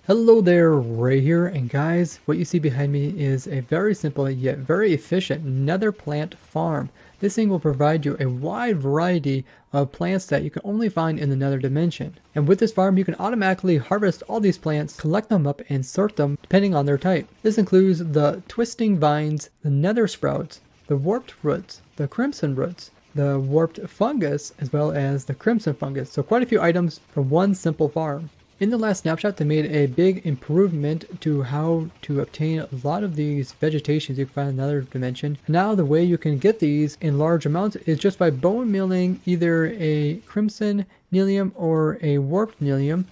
Hello there, Ray here, and guys, what you see behind me is a very simple yet very efficient nether plant farm. This thing will provide you a wide variety of plants that you can only find in the nether dimension. And with this farm, you can automatically harvest all these plants, collect them up, and sort them depending on their type. This includes the twisting vines, the nether sprouts, the warped roots, the crimson roots, the warped fungus, as well as the crimson fungus. So quite a few items from one simple farm. In the last snapshot, they made a big improvement to how to obtain a lot of these vegetations you can find in another dimension. Now the way you can get these in large amounts is just by bone milling either a crimson nylium or a warped nylium,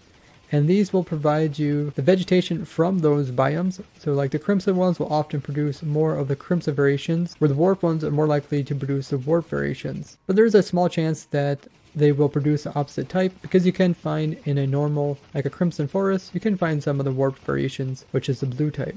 and these will provide you the vegetation from those biomes. So like the crimson ones will often produce more of the crimson variations, where the warped ones are more likely to produce the warp variations. But there's a small chance that they will produce the opposite type, because you can find in a normal, like a crimson forest, you can find some of the warped variations, which is the blue type.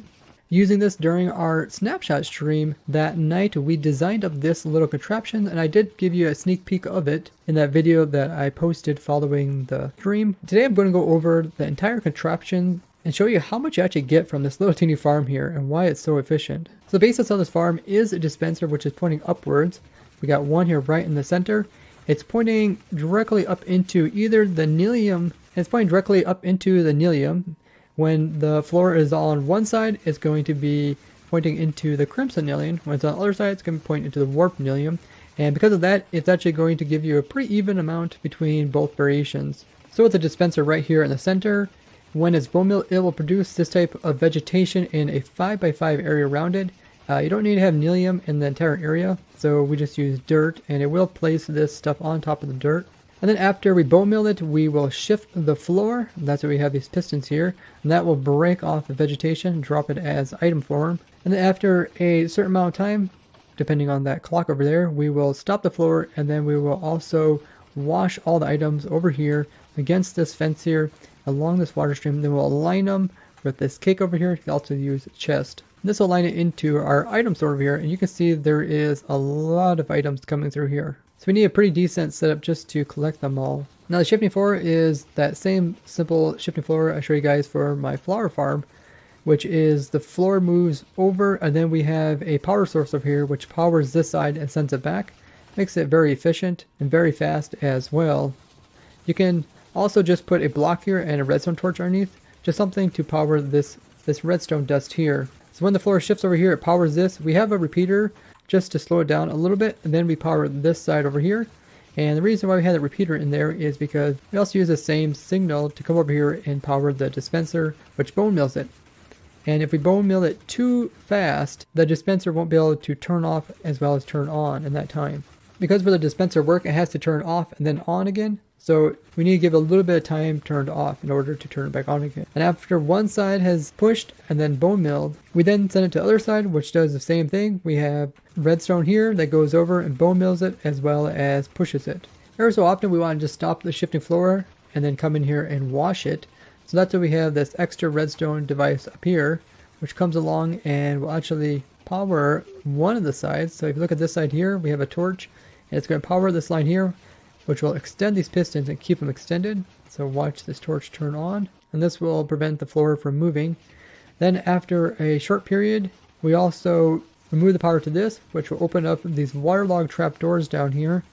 Using this during our snapshot stream that night, we designed up this little contraption, and I did give you a sneak peek of it in that video that I posted following the stream. Today I'm going to go over the entire contraption and show you how much you actually get from this little teeny farm here and why it's so efficient. So the basis of this farm is a dispenser which is pointing upwards. We got one here right in the center. It's pointing directly up into either the nylium. It's pointing directly up into the nylium. When the floor is on one side, it's going to be pointing into the crimson nylium. When it's on the other side, it's going to point into the warped nylium. And because of that, it's actually going to give you a pretty even amount between both variations. So with the dispenser right here in the center, when it's bone meal, it will produce this type of vegetation in a 5x5 area around it. You don't need to have nylium in the entire area, so we just use dirt, and it will place this stuff on top of the dirt. And then after we bone mill it, we will shift the floor. That's why we have these pistons here, and that will break off the vegetation, drop it as item form. And then after a certain amount of time, depending on that clock over there, we will stop the floor, and then we will also wash all the items over here against this fence here, along this water stream. Then we'll align them with this cake over here. You can also use chest. This will line it into our item store over here, and you can see there is a lot of items coming through here. So we need a pretty decent setup just to collect them all. Now the shifting floor is that same simple shifting floor I showed you guys for my flower farm, which is the floor moves over, and then we have a power source over here which powers this side and sends it back. Makes it very efficient and very fast as well. You can also just put a block here and a redstone torch underneath, just something to power this redstone dust here. So when the floor shifts over here, it powers this. We have a repeater just to slow it down a little bit, and then we power this side over here. And the reason why we had the repeater in there is because we also use the same signal to come over here and power the dispenser, which bone mills it. And if we bone mill it too fast, the dispenser won't be able to turn off as well as turn on in that time. Because for the dispenser work, it has to turn off and then on again. So we need to give a little bit of time turned off in order to turn it back on again. And after one side has pushed and then bone milled, we then send it to the other side, which does the same thing. We have redstone here that goes over and bone mills it as well as pushes it. Every so often we want to just stop the shifting floor and then come in here and wash it. So that's why we have this extra redstone device up here, which comes along and will actually power one of the sides. So if you look at this side here, we have a torch, and it's going to power this line here, which will extend these pistons and keep them extended. So watch this torch turn on, and this will prevent the floor from moving. Then after a short period, we also remove the power to this, which will open up these waterlogged trapdoors down here,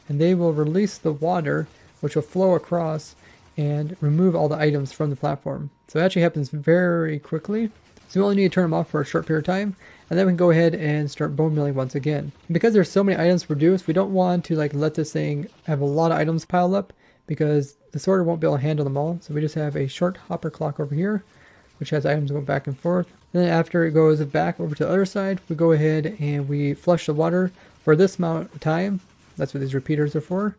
and they will release the water, which will flow across and remove all the items from the platform. So it actually happens very quickly. So we only need to turn them off for a short period of time, and then we can go ahead and start bone milling once again. And because there's so many items produced, we don't want to let this thing have a lot of items piled up, because the sorter won't be able to handle them all. So we just have a short hopper clock over here, which has items going back and forth. And then after it goes back over to the other side, we go ahead and we flush the water for this amount of time. That's what these repeaters are for.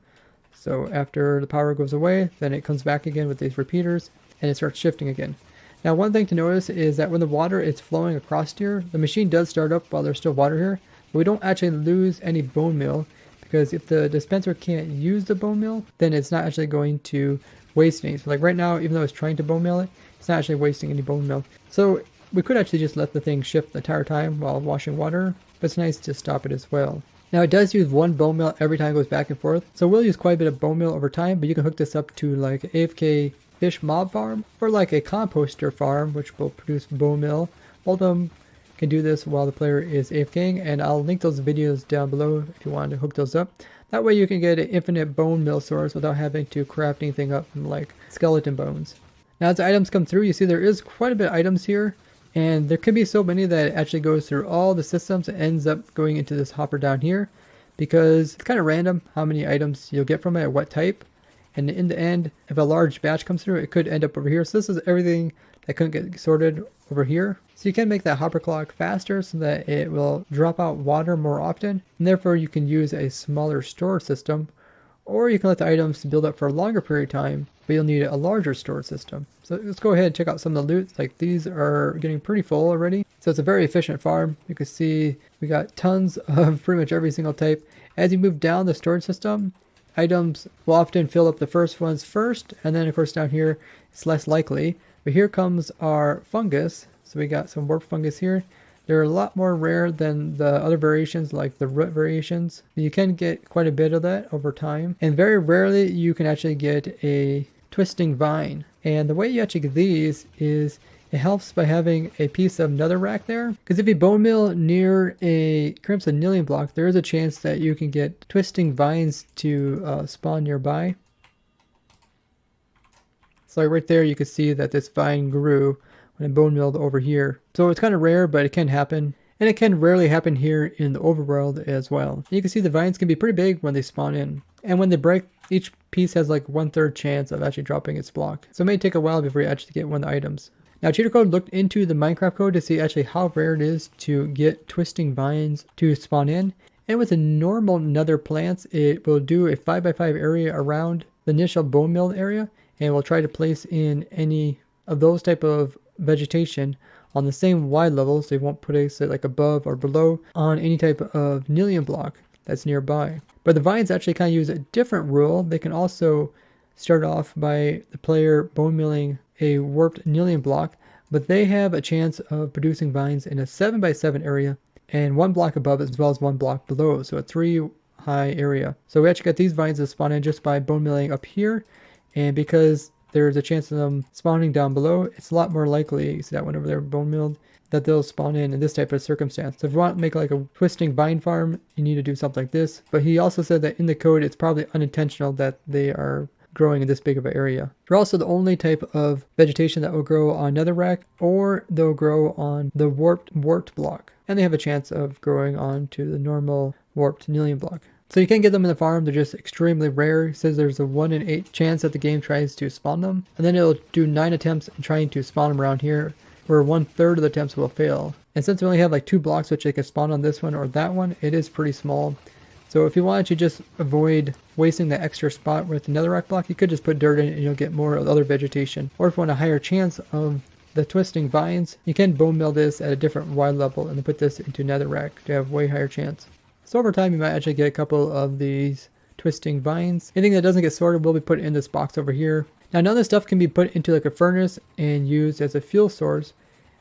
So after the power goes away, then it comes back again with these repeaters, and it starts shifting again. Now one thing to notice is that when the water is flowing across here, the machine does start up while there's still water here, but we don't actually lose any bone meal, because if the dispenser can't use the bone meal, then it's not actually going to waste any. So like right now, even though it's trying to bone meal it, it's not actually wasting any bone meal. So we could actually just let the thing shift the entire time while washing water, but it's nice to stop it as well. Now it does use one bone meal every time it goes back and forth, so we'll use quite a bit of bone meal over time, but you can hook this up to like AFK fish mob farm or like a composter farm, which will produce bone meal. Both of them can do this while the player is AFKing, and I'll link those videos down below if you want to hook those up. That way you can get an infinite bone meal source without having to craft anything up from like skeleton bones. Now as the items come through, you see there is quite a bit of items here, and there can be so many that it actually goes through all the systems and ends up going into this hopper down here, because it's kind of random how many items you'll get from it, what type. And in the end, if a large batch comes through, it could end up over here. So this is everything that couldn't get sorted over here. So you can make that hopper clock faster so that it will drop out water more often. And therefore you can use a smaller store system, or you can let the items build up for a longer period of time, but you'll need a larger store system. So let's go ahead and check out some of the loot. Like these are getting pretty full already. So it's a very efficient farm. You can see we got tons of pretty much every single type. As you move down the storage system, items will often fill up the first ones first, and then of course down here it's less likely. But here comes our fungus. So we got some warp fungus here. They're a lot more rare than the other variations, like the root variations. You can get quite a bit of that over time, and very rarely you can actually get a twisting vine. And the way you actually get these is it helps by having a piece of netherrack there, because if you bone meal near a crimson nilium block, there is a chance that you can get twisting vines to spawn nearby. So right there you can see that this vine grew when I bone milled over here. So it's kind of rare, but it can happen. And it can rarely happen here in the overworld as well. And you can see the vines can be pretty big when they spawn in. And when they break, each piece has like 1/3 chance of actually dropping its block. So it may take a while before you actually get one of the items. Now Cheater Code looked into the Minecraft code to see actually how rare it is to get twisting vines to spawn in. And with the normal nether plants, it will do a 5x5 area around the initial bone mill area, and will try to place in any of those type of vegetation on the same wide level, so you won't put it say, like above or below on any type of nilium block that's nearby. But the vines actually kind of use a different rule. They can also start off by the player bone milling a warped nilium block, but they have a chance of producing vines in a 7x7 area and 1 block above as well as 1 block below, so a 3 high area. So we actually got these vines to spawn in just by bone milling up here, and because there's a chance of them spawning down below, it's a lot more likely, you see that one over there bone milled, that they'll spawn in this type of circumstance. So if you want to make like a twisting vine farm, you need to do something like this. But he also said that in the code it's probably unintentional that they are growing in this big of an area. They're also the only type of vegetation that will grow on netherrack, or they'll grow on the warped block. And they have a chance of growing onto the normal warped nilium block. So you can get them in the farm, they're just extremely rare. It says there's a 1 in 8 chance that the game tries to spawn them. And then it'll do 9 attempts in trying to spawn them around here, where 1/3 of the attempts will fail. And since we only have like 2 blocks which they can spawn on this one or that one, it is pretty small. So if you wanted to just avoid wasting the extra spot with the netherrack block, you could just put dirt in it and you'll get more of the other vegetation. Or if you want a higher chance of the twisting vines, you can bone mill this at a different wide level and then put this into netherrack to have way higher chance. So over time you might actually get a couple of these twisting vines. Anything that doesn't get sorted will be put in this box over here. Now none of this stuff can be put into like a furnace and used as a fuel source,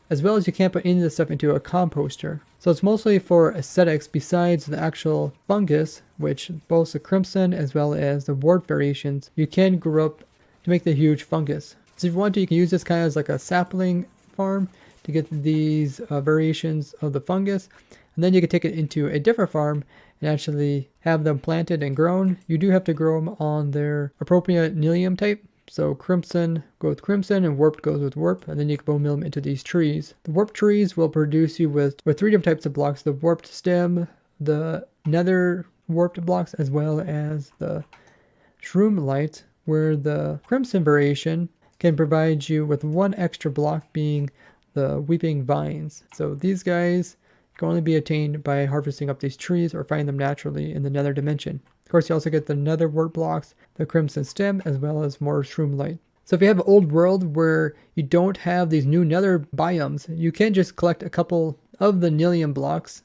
as well as you can't put any of this stuff into a composter. So it's mostly for aesthetics besides the actual fungus, which both the crimson as well as the warp variations you can grow up to make the huge fungus. So if you want to, you can use this kind of as like a sapling farm to get these variations of the fungus. And then you can take it into a different farm and actually have them planted and grown. You do have to grow them on their appropriate nilium type. So crimson go with crimson and warped goes with warp, and then you can bone mill them into these trees. The warped trees will produce you with 3 different types of blocks: the warped stem, the nether warped blocks, as well as the shroom light, where the crimson variation can provide you with 1 extra block, being the weeping vines. So these guys can only be attained by harvesting up these trees or finding them naturally in the nether dimension. Of course, you also get the nether warp blocks, the crimson stem, as well as more shroom light. So if you have an old world where you don't have these new nether biomes, you can just collect a couple of the nilium blocks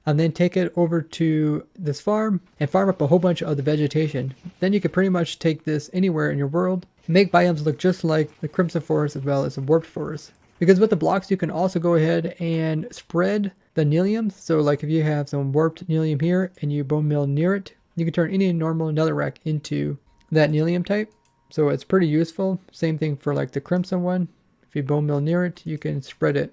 and then take it over to this farm and farm up a whole bunch of the vegetation. Then you can pretty much take this anywhere in your world and make biomes look just like the crimson forest as well as the warped forest. Because with the blocks, you can also go ahead and spread the nilium. So like if you have some warped nilium here and you bone mill near it, you can turn any normal netherrack into that nilium type. So it's pretty useful. Same thing for like the Crimson one. If you bone meal near it, you can spread it.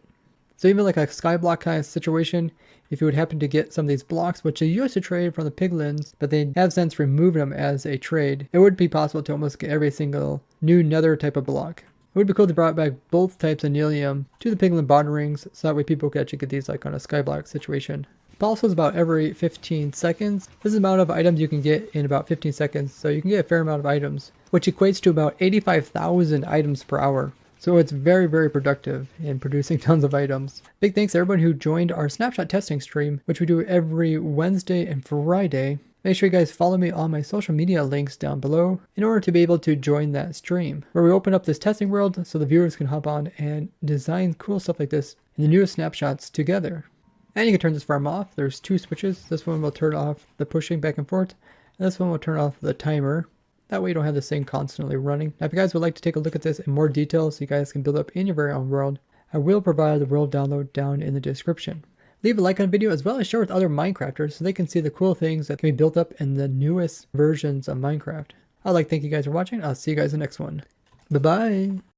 So even like a skyblock kind of situation, if you would happen to get some of these blocks, which you used to trade from the piglins, but they have since removed them as a trade, it would be possible to almost get every single new nether type of block. It would be cool to bring back both types of Nelium to the piglin bond rings, so that way people could actually get these like on a skyblock situation. Pulse is about every 15 seconds. This is the amount of items you can get in about 15 seconds, so you can get a fair amount of items, which equates to about 85,000 items per hour. So it's very, very productive in producing tons of items. Big thanks to everyone who joined our snapshot testing stream, which we do every Wednesday and Friday. Make sure you guys follow me on my social media links down below in order to be able to join that stream, where we open up this testing world so the viewers can hop on and design cool stuff like this in the newest snapshots together. And you can turn this farm off. There's two switches. This one will turn off the pushing back and forth, and this one will turn off the timer. That way you don't have this thing constantly running. Now if you guys would like to take a look at this in more detail so you guys can build up in your very own world, I will provide the world download down in the description. Leave a like on the video as well as share with other Minecrafters so they can see the cool things that can be built up in the newest versions of Minecraft. I'd like to thank you guys for watching. I'll see you guys in the next one. Bye bye!